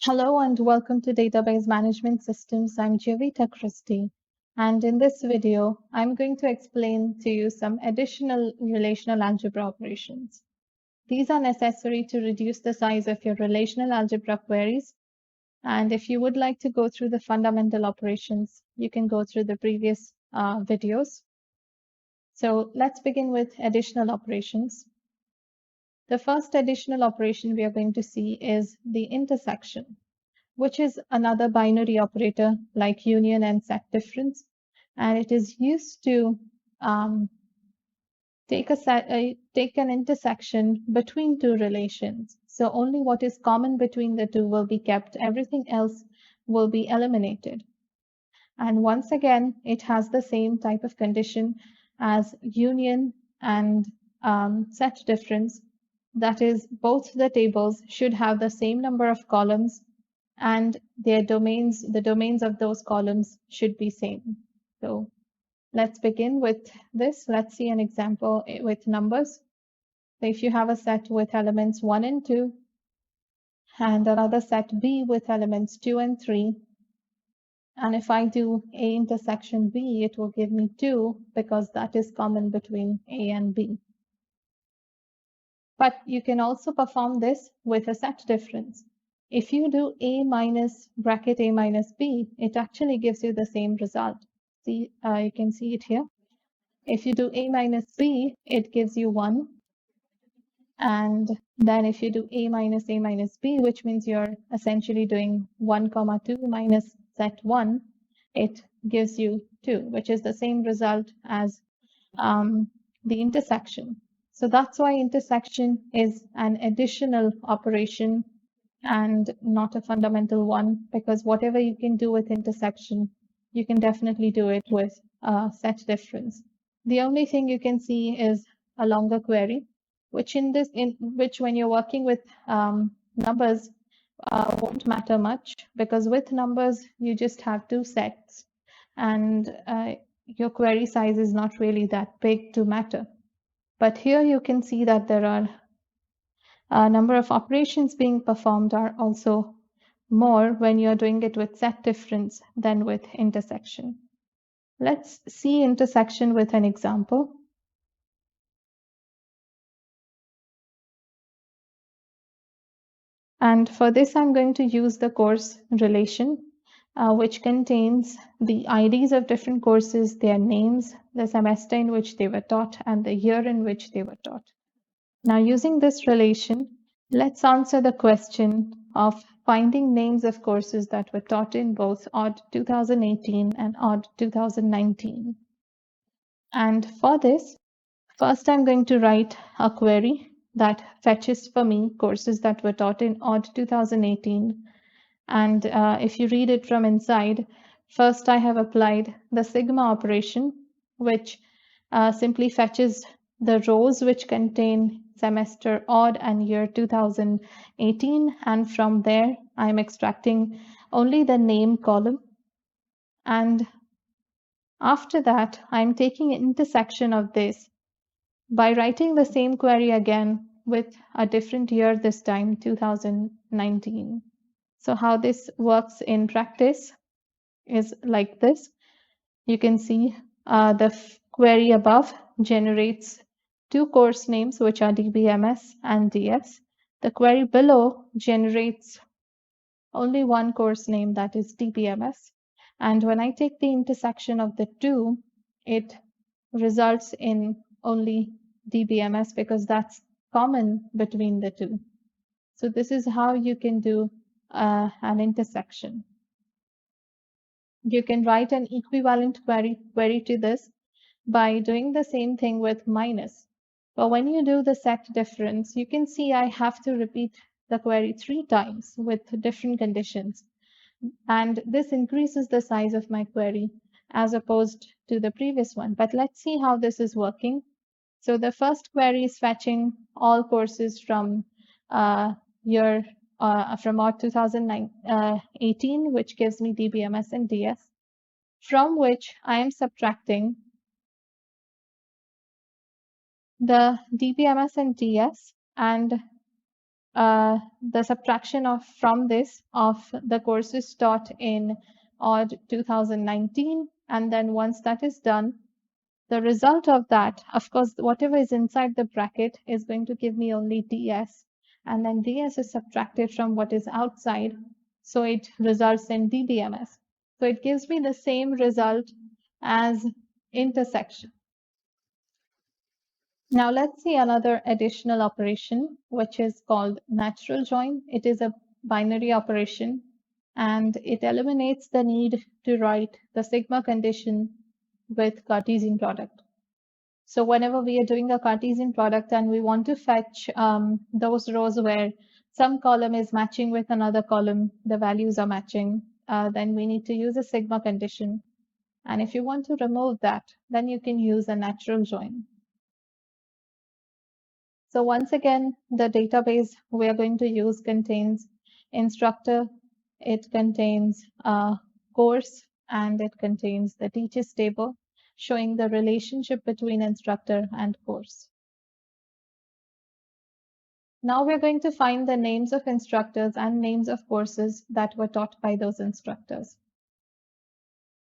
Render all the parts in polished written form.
Hello and welcome to Database Management Systems. I'm Jyoti Christie, and in this video, I'm going to explain to you some additional relational algebra operations. These are necessary to reduce the size of your relational algebra queries, and if you would like to go through the fundamental operations, you can go through the previous videos. So let's begin with additional operations. The first additional operation we are going to see is the intersection, which is another binary operator like union and set difference. And it is used to take an intersection between two relations. So only what is common between the two will be kept. Everything else will be eliminated. And once again, it has the same type of condition as union and set difference. That is, both the tables should have the same number of columns and their domains, the domains of those columns should be same. So let's begin with this. Let's see an example with numbers. So if you have a set with elements 1 and 2 and another set B with elements 2 and 3, and if I do A intersection B, it will give me 2 because that is common between A and B. But you can also perform this with a set difference. If you do A minus bracket A minus B, it actually gives you the same result. See, you can see it here. If you do A minus B, it gives you 1. And then if you do A minus B, which means you're essentially doing 1, 2 minus set 1, it gives you 2, which is the same result as the intersection. So that's why intersection is an additional operation and not a fundamental one, because whatever you can do with intersection, you can definitely do it with set difference. The only thing you can see is a longer query, which when you're working with numbers won't matter much, because with numbers you just have two sets and your query size is not really that big to matter. But here you can see that there are a number of operations being performed are also more when you're doing it with set difference than with intersection. Let's see intersection with an example. And for this, I'm going to use the course relation, which contains the IDs of different courses, their names, the semester in which they were taught, and the year in which they were taught. Now, using this relation, let's answer the question of finding names of courses that were taught in both ODD 2018 and ODD 2019. And for this, first I'm going to write a query that fetches for me courses that were taught in ODD 2018. And if you read it from inside, first I have applied the sigma operation, which simply fetches the rows which contain semester odd and year 2018. And from there, I'm extracting only the name column. And after that, I'm taking an intersection of this by writing the same query again with a different year this time, 2019. So how this works in practice is like this. You can see the query above generates two course names, which are DBMS and DS. The query below generates only one course name, that is DBMS. And when I take the intersection of the two, it results in only DBMS because that's common between the two. So this is how you can do an intersection. You can write an equivalent query to this by doing the same thing with minus. But when you do the set difference, you can see I have to repeat the query 3 times with different conditions. And this increases the size of my query as opposed to the previous one. But let's see how this is working. So the first query is fetching all courses from from ODD 2018, which gives me DBMS and DS, from which I am subtracting the DBMS and DS and the subtraction of from this of the courses taught in odd 2019. And then once that is done, the result of that, of course, whatever is inside the bracket is going to give me only DS. And then DS is subtracted from what is outside. So it results in DBMS. So it gives me the same result as intersection. Now let's see another additional operation, which is called natural join. It is a binary operation, and it eliminates the need to write the sigma condition with Cartesian product. So whenever we are doing a Cartesian product and we want to fetch those rows where some column is matching with another column, the values are matching, then we need to use a sigma condition. And if you want to remove that, then you can use a natural join. So once again, the database we are going to use contains instructor, it contains course, and it contains the teachers table showing the relationship between instructor and course. Now we're going to find the names of instructors and names of courses that were taught by those instructors.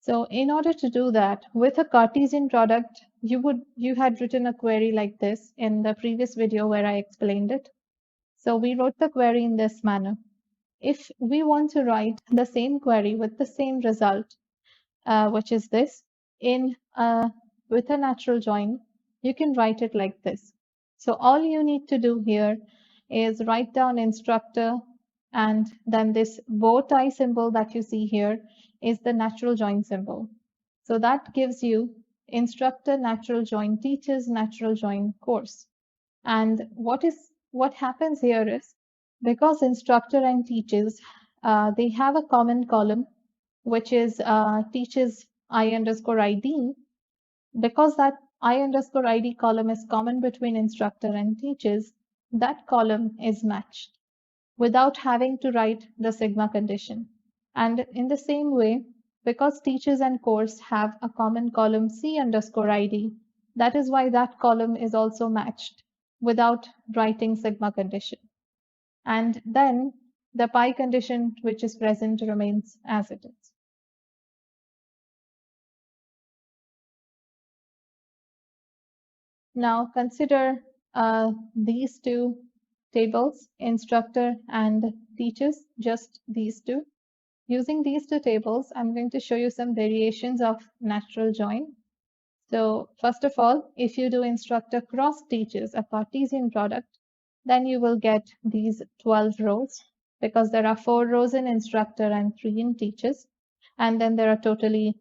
So in order to do that, with a Cartesian product, you had written a query like this in the previous video where I explained it. So we wrote the query in this manner. If we want to write the same query with the same result, which is this, with a natural join, you can write it like this. So all you need to do here is write down instructor, and then this bow tie symbol that you see here is the natural join symbol. So that gives you instructor natural join teachers natural join course. And what happens here is, because instructor and teachers, they have a common column, which is teachers I underscore ID. Because that I underscore ID column is common between instructor and teachers, that column is matched without having to write the sigma condition. And in the same way, because teachers and course have a common column C underscore ID, that is why that column is also matched without writing sigma condition. And then the pi condition which is present remains as it is. Now consider these two tables, instructor and teachers, just these two. Using these two tables, I'm going to show you some variations of natural join. So first of all, if you do instructor cross teachers, a Cartesian product, then you will get these 12 rows, because there are 4 rows in instructor and 3 in teachers. And then there are totally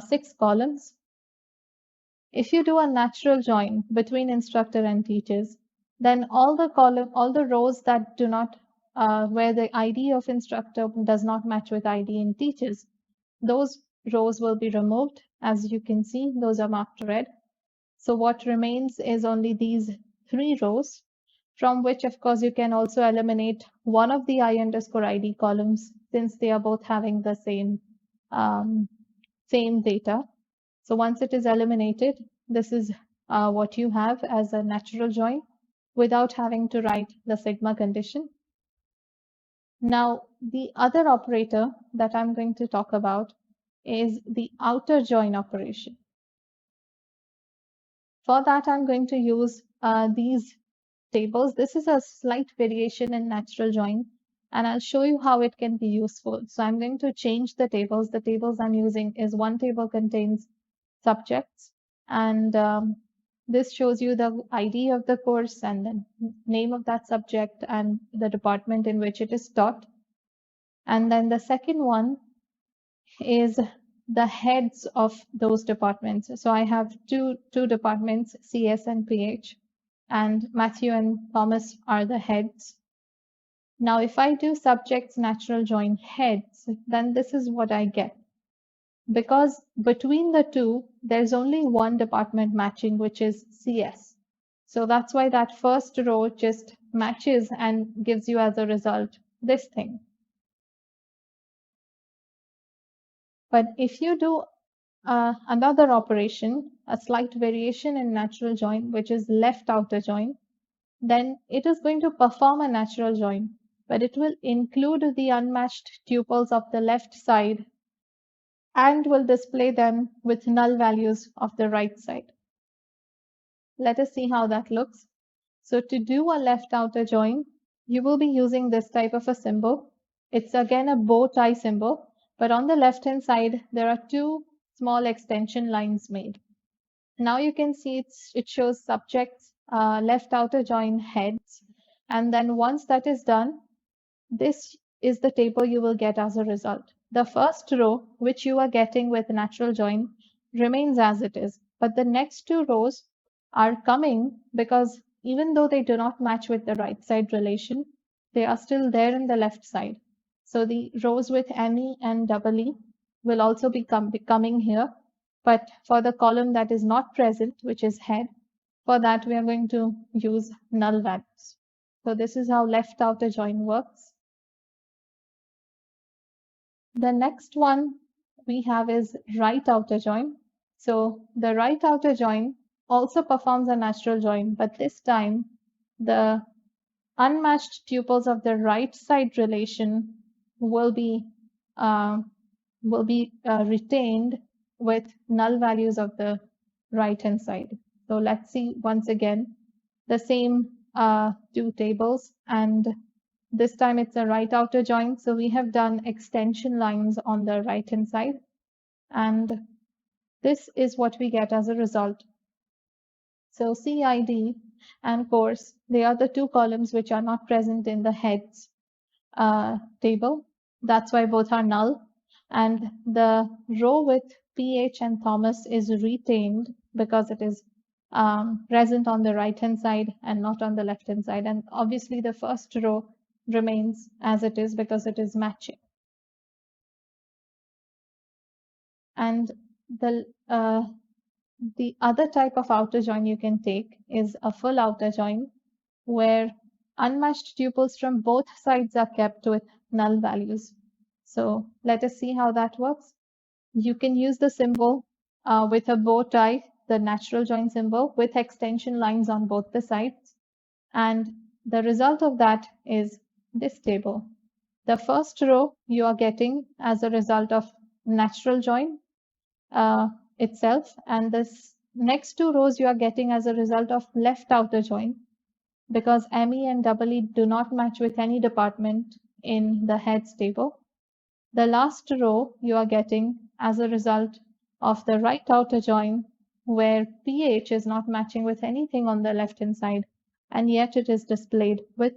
6 columns. If you do a natural join between instructor and teachers, then all the rows that do not, where the ID of instructor does not match with ID in teachers, those rows will be removed. As you can see, those are marked red. So what remains is only these 3 rows, from which of course you can also eliminate one of the I underscore ID columns, since they are both having the same data. So once it is eliminated, this is what you have as a natural join without having to write the sigma condition. Now, the other operator that I'm going to talk about is the outer join operation. For that, I'm going to use these tables. This is a slight variation in natural join, and I'll show you how it can be useful. So I'm going to change the tables. The tables I'm using is one table contains subjects, and this shows you the ID of the course and the name of that subject and the department in which it is taught. And then the second one is the heads of those departments. So I have two departments, CS and PH, and Matthew and Thomas are the heads. Now, if I do subjects natural join heads, then this is what I get. Because between the two, there's only one department matching, which is CS. So that's why that first row just matches and gives you as a result this thing. But if you do another operation, a slight variation in natural join, which is left outer join, then it is going to perform a natural join, but it will include the unmatched tuples of the left side and will display them with null values of the right side. Let us see how that looks. So to do a left outer join, you will be using this type of a symbol. It's again a bow tie symbol, but on the left hand side, there are two small extension lines made. Now you can see it shows subjects, left outer join heads. And then once that is done, this is the table you will get as a result. The first row, which you are getting with natural join, remains as it is, but the next two rows are coming because even though they do not match with the right side relation, they are still there in the left side. So the rows with ME and EE will also be coming here, but for the column that is not present, which is head, for that we are going to use null values. So this is how left outer join works. The next one we have is right outer join. So the right outer join also performs a natural join, but this time the unmatched tuples of the right side relation will be retained with null values of the right hand side. So let's see once again the same two tables, and this time it's a right outer join. So we have done extension lines on the right hand side, and this is what we get as a result. So CID and course, they are the two columns which are not present in the heads table. That's why both are null. And the row with PH and Thomas is retained because it is present on the right hand side and not on the left hand side. And obviously the first row remains as it is because it is matching. And the other type of outer join you can take is a full outer join, where unmatched tuples from both sides are kept with null values. So let us see how that works. You can use the symbol with a bow tie, the natural join symbol, with extension lines on both the sides. And the result of that is this table. The first row you are getting as a result of natural join itself, and this next two rows you are getting as a result of left outer join, because ME and EE do not match with any department in the heads table. The last row you are getting as a result of the right outer join, where PH is not matching with anything on the left hand side, and yet it is displayed with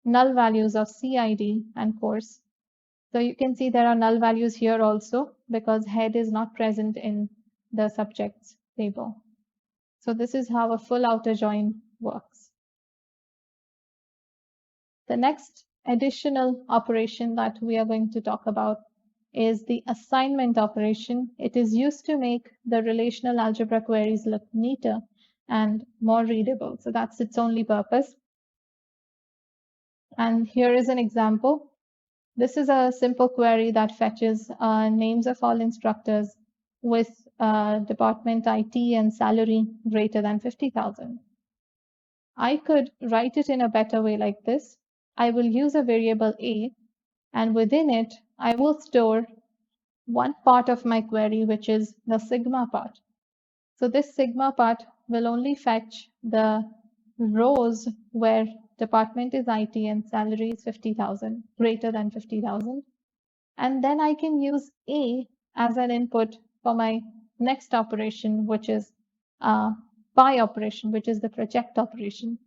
null values of CID and course. So you can see there are null values here also because head is not present in the subjects table. So this is how a full outer join works. The next additional operation that we are going to talk about is the assignment operation. It is used to make the relational algebra queries look neater and more readable. So that's its only purpose. And here is an example. This is a simple query that fetches names of all instructors with department IT and salary greater than 50,000. I could write it in a better way like this. I will use a variable a, and within it, I will store one part of my query, which is the sigma part. So this sigma part will only fetch the rows where department is IT and salary is 50,000, greater than 50,000. And then I can use A as an input for my next operation, which is pi operation, which is the project operation,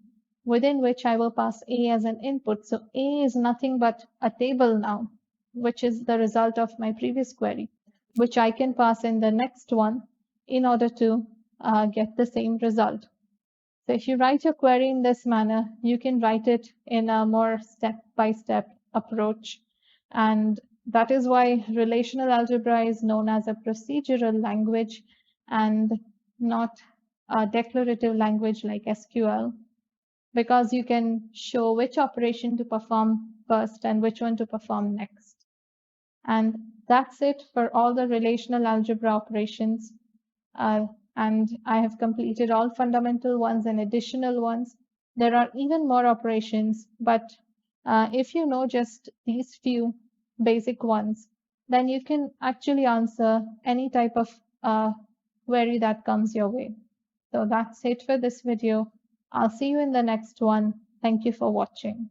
within which I will pass A as an input. So A is nothing but a table now, which is the result of my previous query, which I can pass in the next one in order to get the same result. So if you write your query in this manner, you can write it in a more step-by-step approach. And that is why relational algebra is known as a procedural language and not a declarative language like SQL, because you can show which operation to perform first and which one to perform next. And that's it for all the relational algebra operations. And I have completed all fundamental ones and additional ones. There are even more operations, but if you know just these few basic ones, then you can actually answer any type of query that comes your way. So that's it for this video. I'll see you in the next one. Thank you for watching.